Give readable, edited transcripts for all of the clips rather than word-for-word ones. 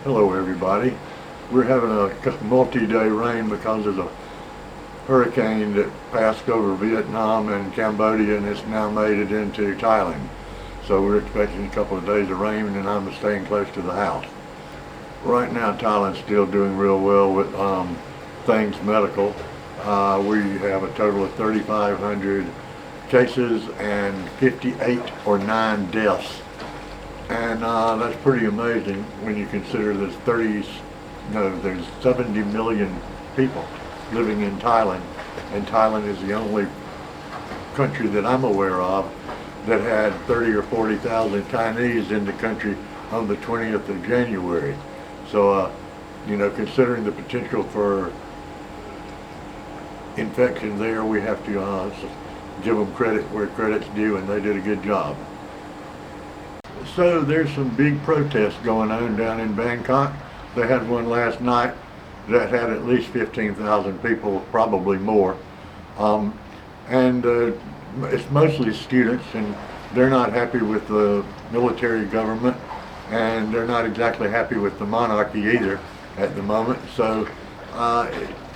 Hello everybody. We're having a multi-day rain because of the hurricane that passed over Vietnam and Cambodia, and it's now made it into Thailand. So we're expecting a couple of days of rain, and I'm staying close to the house. Right now Thailand's still doing real well with things medical. We have a total of 3,500 cases and 58 or 9 deaths. And that's pretty amazing when you consider there's 70 million people living in Thailand, and Thailand is the only country that I'm aware of that had 30 or 40,000 Chinese in the country on the 20th of January. So, considering the potential for infection there, we have to give them credit where credit's due, and they did a good job. So there's some big protests going on down in Bangkok. They had one last night that had at least 15,000 people, probably more. It's mostly students, and they're not happy with the military government, and they're not exactly happy with the monarchy either at the moment. So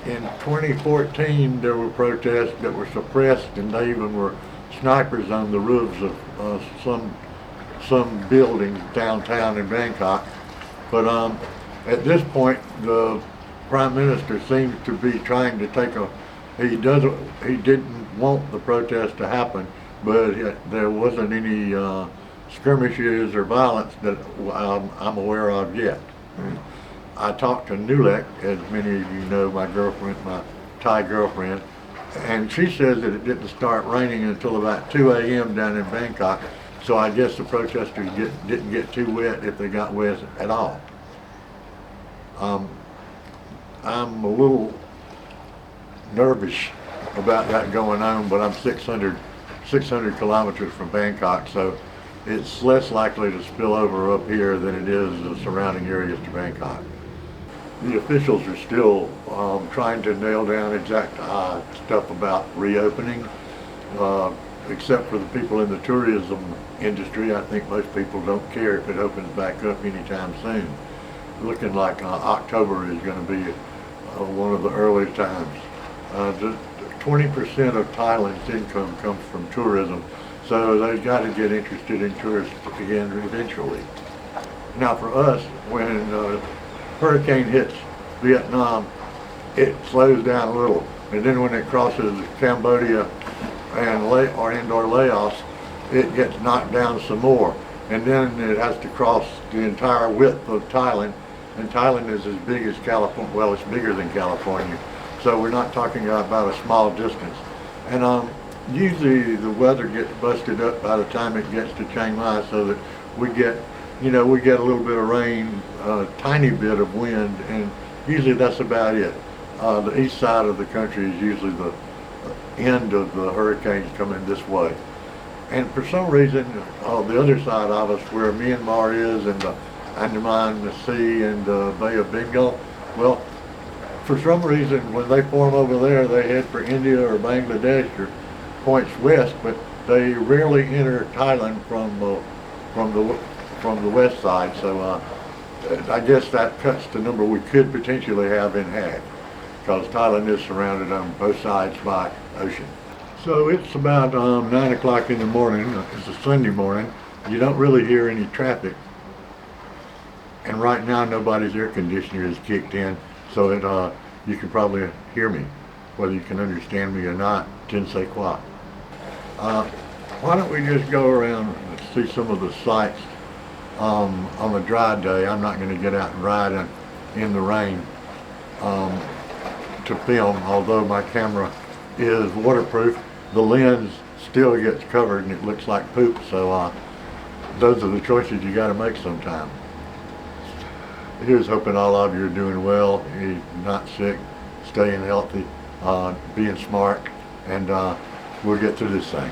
in 2014 there were protests that were suppressed, and they even were snipers on the roofs of some buildings downtown in Bangkok. But at this point, the Prime Minister seems to be trying to take he didn't want the protest to happen, but there wasn't any skirmishes or violence that I'm aware of yet. I talked to Nulek, as many of you know, my Thai girlfriend, and she says that it didn't start raining until about 2 a.m. down in Bangkok. So I guess the protesters didn't get too wet, if they got wet at all. I'm a little nervous about that going on, but I'm 600 kilometers from Bangkok, so it's less likely to spill over up here than it is the surrounding areas to Bangkok. The officials are still trying to nail down exact stuff about reopening. Except for the people in the tourism industry, I think most people don't care if it opens back up anytime soon. Looking like October is going to be one of the early times. 20% of Thailand's income comes from tourism, so they've got to get interested in tourists again eventually. Now for us, when a hurricane hits Vietnam, it slows down a little, and then when it crosses Cambodia or Laos, it gets knocked down some more, and then it has to cross the entire width of Thailand, and Thailand is as big as California. Well, it's bigger than California, so we're not talking about a small distance. And usually the weather gets busted up by the time it gets to Chiang Mai, so that we get a little bit of rain, a tiny bit of wind, and usually that's about it. The east side of the country is usually the end of the hurricanes coming this way. And for some reason, the other side of us, where Myanmar is, and the Andaman the Sea and the Bay of Bengal, well, for some reason when they form over there, they head for India or Bangladesh or points west, but they rarely enter Thailand from the west side. So I guess that cuts the number we could potentially have in half, because Thailand is surrounded on both sides by ocean. So it's about 9 o'clock in the morning. It's a Sunday morning. You don't really hear any traffic, and right now nobody's air conditioner is kicked in, so you can probably hear me. Whether you can understand me or not, je ne sais quoi. Why don't we just go around and see some of the sights on a dry day? I'm not going to get out and ride in the rain to film, although my camera is waterproof. The lens still gets covered and it looks like poop, so those are the choices you got to make sometime. Here's hoping all of you are doing well, you're not sick, staying healthy, being smart, and we'll get through this thing.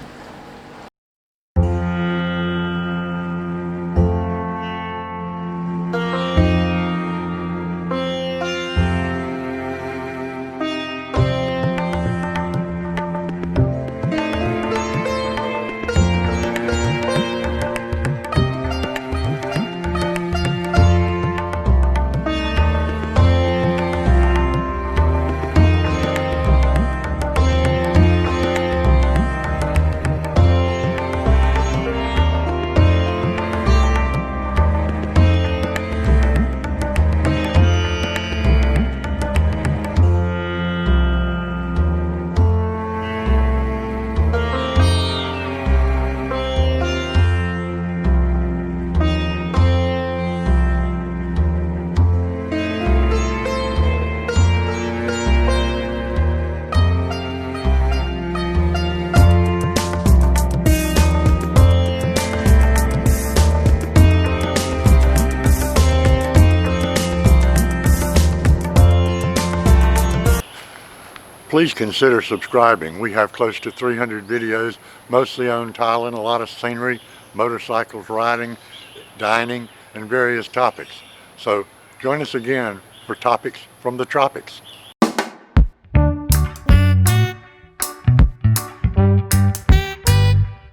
Please consider subscribing. We have close to 300 videos, mostly on Thailand, a lot of scenery, motorcycles, riding, dining, and various topics. So join us again for topics from the tropics.